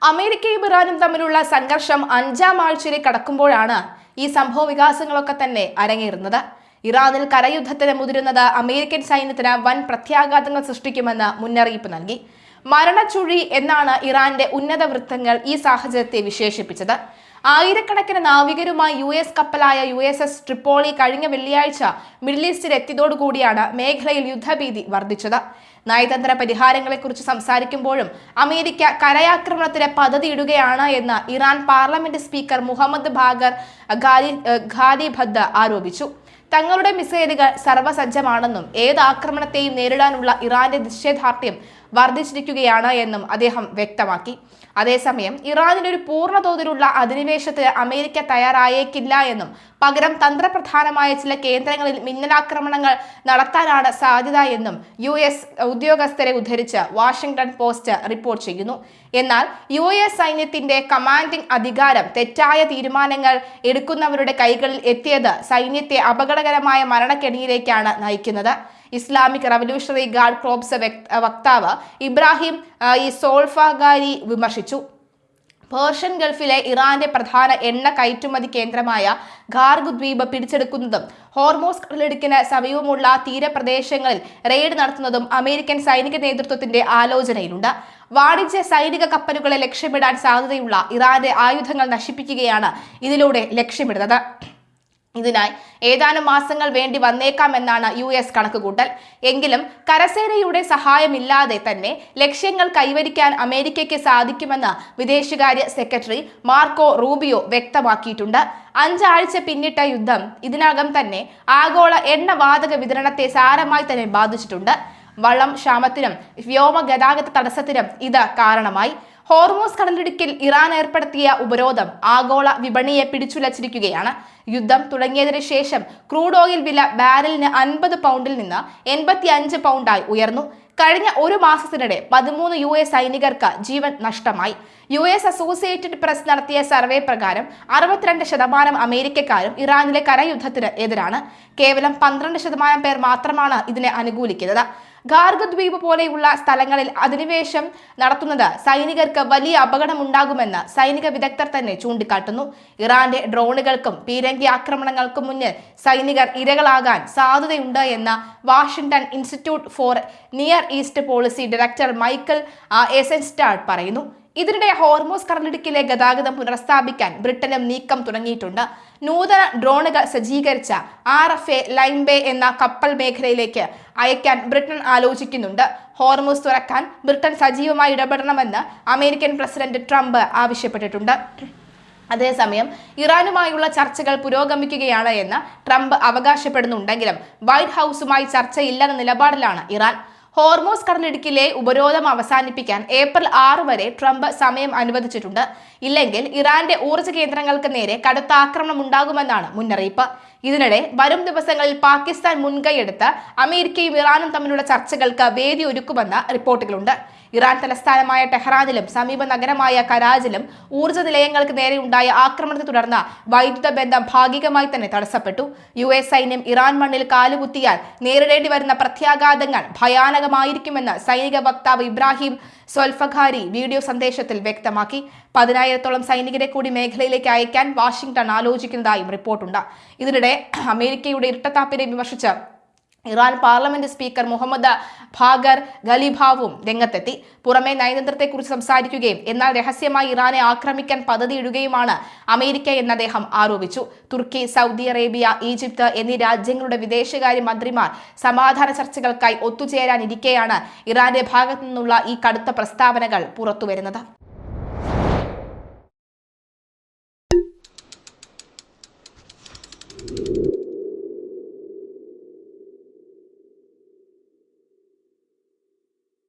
അമേരിക്കയും ഇറാനും തമ്മിലുള്ള സംഘർഷം 5ാം ആഴ്ചയിലേക്ക് കടക്കുമ്പോഴാണ് ഈ സംഭവ വികാസങ്ങളൊക്കെ തന്നെ അരങ്ങേറുന്നത്. ഇറാനിൽ കരയുദ്ധത്തിന് മുതിരുന്നത് അമേരിക്കൻ സൈന്യത്തിന് വൻ പ്രത്യാഘാതങ്ങൾ സൃഷ്ടിക്കുമെന്ന് മുന്നറിയിപ്പ് നൽകി. മരണച്ചുഴി എന്നാണ് ഇറാന്റെ ഉന്നത വൃത്തങ്ങൾ ഈ സാഹചര്യത്തെ വിശേഷിപ്പിച്ചത്. ആയിരക്കണക്കിന് നാവികരുമായി US കപ്പലായ USS ട്രിപ്പോളി കഴിഞ്ഞ വെള്ളിയാഴ്ച മിഡിൽ ഈസ്റ്റിൽ എത്തിയതോടുകൂടിയാണ് മേഖലയിൽ യുദ്ധഭീതി വർദ്ധിച്ചത്. നയതന്ത്ര പരിഹാരങ്ങളെക്കുറിച്ച് സംസാരിക്കുമ്പോഴും അമേരിക്ക കരയാക്രമണത്തിന് പദ്ധതിയിടുകയാണ് എന്ന് Iran parliament speaker Mohammad Bagher Ghalibaf ആരോപിച്ചു. തങ്ങളുടെ മിസൈലുകൾ സർവ്വസജ്ജമാണെന്നും ഏത് ആക്രമണത്തെയും നേരിടാനുള്ള ഇറാന്റെ നിശ്ചയദാർഢ്യം വർദ്ധിച്ചിരിക്കുകയാണ് എന്നും അദ്ദേഹം വ്യക്തമാക്കി. അതേസമയം ഇറാനിൽ ഒരു പൂർണ്ണതോതിലുള്ള അധിനിവേശത്തിന് അമേരിക്ക തയ്യാറായേക്കില്ല എന്നും പകരം തന്ത്രപ്രധാനമായ ചില കേന്ദ്രങ്ങളിൽ മിന്നലാക്രമണങ്ങൾ നടത്താനാണ് സാധ്യത എന്നും US ഉദ്യോഗസ്ഥരെ ഉദ്ധരിച്ച് വാഷിംഗ്ടൺ പോസ്റ്റ് റിപ്പോർട്ട് ചെയ്യുന്നു. എന്നാൽ US സൈന്യത്തിന്റെ കമാൻഡിംഗ് അധികാരം തെറ്റായ തീരുമാനങ്ങൾ എടുക്കുന്നവരുടെ കൈകളിൽ എത്തിയത് സൈന്യത്തെ അപകടകരമായ മരണക്കെണിയിലേക്കാണ് നയിക്കുന്നത്. ഇസ്ലാമിക് റവല്യൂഷണറി ഗാർഡ് കോർപ്സ് വക്താവ് ഇബ്രാഹിം സോൾഫഗാരി വിമർശിച്ചു. പേർഷ്യൻ ഗൾഫിലെ ഇറാന്റെ പ്രധാന എണ്ണ കയറ്റുമതി കേന്ദ്രമായ ഖാർഗ് ദ്വീപ് പിടിച്ചെടുക്കുന്നതും ഹോർമോസ് കടലിടുക്കിന് സമീപമുള്ള തീരപ്രദേശങ്ങളിൽ റെയ്ഡ് നടത്തുന്നതും അമേരിക്കൻ സൈനിക നേതൃത്വത്തിന്റെ ആലോചനയിലുണ്ട്. വാണിജ്യ സൈനിക കപ്പലുകളെ ലക്ഷ്യമിടാൻ സാധ്യതയുള്ള ഇറാന്റെ ആയുധങ്ങൾ നശിപ്പിക്കുകയാണ് ഇതിലൂടെ ലക്ഷ്യമിടുന്നത്. ഇതിനായി ഏതാനും മാസങ്ങൾ വേണ്ടി വന്നേക്കാമെന്നാണ് US കണക്കുകൂട്ടൽ. എങ്കിലും കരസേനയുടെ സഹായമില്ലാതെ തന്നെ ലക്ഷ്യങ്ങൾ കൈവരിക്കാൻ അമേരിക്കയ്ക്ക് സാധിക്കുമെന്ന് വിദേശകാര്യ സെക്രട്ടറി മാർക്കോ റൂബിയോ വ്യക്തമാക്കിയിട്ടുണ്ട്. 5 ആഴ്ച പിന്നിട്ട യുദ്ധം ഇതിനകം തന്നെ ആഗോള എണ്ണവാതക വിതരണത്തെ സാരമായി തന്നെ ബാധിച്ചിട്ടുണ്ട്. വള്ളം ക്ഷാമത്തിനും വ്യോമ ഗതാഗത തടസ്സത്തിനും ഇത് കാരണമായി. ഹോർമോസ് കടലിടുക്കിൽ ഇറാൻ ഏർപ്പെടുത്തിയ ഉപരോധം ആഗോള വിപണിയെ പിടിച്ചുലച്ചിരിക്കുകയാണ്. യുദ്ധം തുടങ്ങിയതിനു ശേഷം ക്രൂഡ് ഓയിൽ വില ബാരലിന് 50 പൗണ്ടിൽ നിന്ന് 85 പൗണ്ടായി ഉയർന്നു. കഴിഞ്ഞ ഒരു മാസത്തിനിടെ 13 US സൈനികർക്ക് ജീവൻ നഷ്ടമായി. US അസോസിയേറ്റഡ് പ്രസ് നടത്തിയ സർവേ പ്രകാരം 62% അമേരിക്കക്കാരും ഇറാനിലെ കരയുദ്ധത്തിന് എതിരാണ്. കേവലം 12% പേർ മാത്രമാണ് ഇതിനെ അനുകൂലിക്കുന്നത്. ഖാർഗ് ദ്വീപ് പോലെയുള്ള സ്ഥലങ്ങളിൽ അധിനിവേശം നടത്തുന്നത് സൈനികർക്ക് വലിയ അപകടമുണ്ടാകുമെന്ന് സൈനിക വിദഗ്ധർ തന്നെ ചൂണ്ടിക്കാട്ടുന്നു. ഇറാന്റെ ഡ്രോണുകൾക്കും പീരങ്കി ആക്രമണങ്ങൾക്കും മുന്നിൽ സൈനികർ ഇരകളാകാൻ സാധ്യതയുണ്ട് എന്ന് Washington institute for near east policy director Michael Eisenstadt പറയുന്നു. ഇതിനിടെ ഹോർമോസ് കടലിടുക്കിലെ ഗതാഗതം പുനഃസ്ഥാപിക്കാൻ ബ്രിട്ടനും നീക്കം തുടങ്ങിയിട്ടുണ്ട്. നൂതന ഡ്രോണുകൾ സജ്ജീകരിച്ച RFA ലൈംബേ എന്ന കപ്പൽ മേഖലയിലേക്ക് അയക്കാൻ ബ്രിട്ടൻ ആലോചിക്കുന്നുണ്ട്. ഹോർമൂസ് തുറക്കാൻ ബ്രിട്ടൻ സജീവമായി ഇടപെടണമെന്ന് അമേരിക്കൻ പ്രസിഡന്റ് ട്രംപ് ആവശ്യപ്പെട്ടിട്ടുണ്ട്. അതേസമയം ഇറാനുമായുള്ള ചർച്ചകൾ പുരോഗമിക്കുകയാണ് എന്ന് ട്രംപ് അവകാശപ്പെടുന്നുണ്ടെങ്കിലും വൈറ്റ് ഹൗസുമായി ചർച്ചയില്ലെന്ന നിലപാടിലാണ് ഇറാൻ. ഹോർമോസ് കടലിടുക്കിലെ ഉപരോധം അവസാനിപ്പിക്കാൻ ഏപ്രിൽ 6 വരെ ട്രംപ് സമയം അനുവദിച്ചിട്ടുണ്ട്. ഇല്ലെങ്കിൽ ഇറാന്റെ ഊർജ്ജ കേന്ദ്രങ്ങൾക്ക് നേരെ കടുത്ത ആക്രമണം ഉണ്ടാകുമെന്നാണ് മുന്നറിയിപ്പ്. ഇതിനിടെ വരും ദിവസങ്ങളിൽ പാകിസ്ഥാൻ മുൻകൈയെടുത്ത് അമേരിക്കയും ഇറാനും തമ്മിലുള്ള ചർച്ചകൾക്ക് വേദി ഒരുക്കുമെന്ന് റിപ്പോർട്ടുകളുണ്ട്. ഇറാൻ തലസ്ഥാനമായ ടെഹ്റാനിലും സമീപ നഗരമായ കരാജിലും ഊർജ്ജ നിലയങ്ങൾക്ക് നേരെയുണ്ടായ ആക്രമണത്തെ തുടർന്ന് വൈദ്യുത ബന്ധം ഭാഗികമായി തന്നെ തടസ്സപ്പെട്ടു. US സൈന്യം ഇറാൻ മണ്ണിൽ കാലുകുത്തിയാൽ നേരിടേണ്ടി വരുന്ന പ്രത്യാഘാതങ്ങൾ ഭയാനകമായിരിക്കുമെന്ന് സൈനിക വക്താവ് ഇബ്രാഹിം സോൽഫഖാരി വീഡിയോ സന്ദേശത്തിൽ വ്യക്തമാക്കി. 10,000-ഓളം സൈനികരെ കൂടി മേഖലയിലേക്ക് അയക്കാൻ വാഷിംഗ്ടൺ ആലോചിക്കുന്നതായും റിപ്പോർട്ടുണ്ട്. ഇതിനിടെ അമേരിക്കയുടെ ഇരട്ടത്താപ്പിനെ വിമർശിച്ച് Iran parliament speaker Mohammad Bagher ഖാലിബാവും രംഗത്തെത്തി. പുറമെ നയതന്ത്രത്തെക്കുറിച്ച് സംസാരിക്കുകയും എന്നാൽ രഹസ്യമായി ഇറാനെ ആക്രമിക്കാൻ പദ്ധതിയിടുകയുമാണ് അമേരിക്ക എന്ന് അദ്ദേഹം ആരോപിച്ചു. തുർക്കി, സൗദി അറേബ്യ, ഈജിപ്ത് എന്നീ രാജ്യങ്ങളുടെ വിദേശകാര്യ മന്ത്രിമാർ സമാധാന ചർച്ചകൾക്കായി ഒത്തുചേരാനിരിക്കെയാണ് ഇറാന്റെ ഭാഗത്തു നിന്നുള്ള ഈ കടുത്ത പ്രസ്താവനകൾ പുറത്തുവരുന്നത്.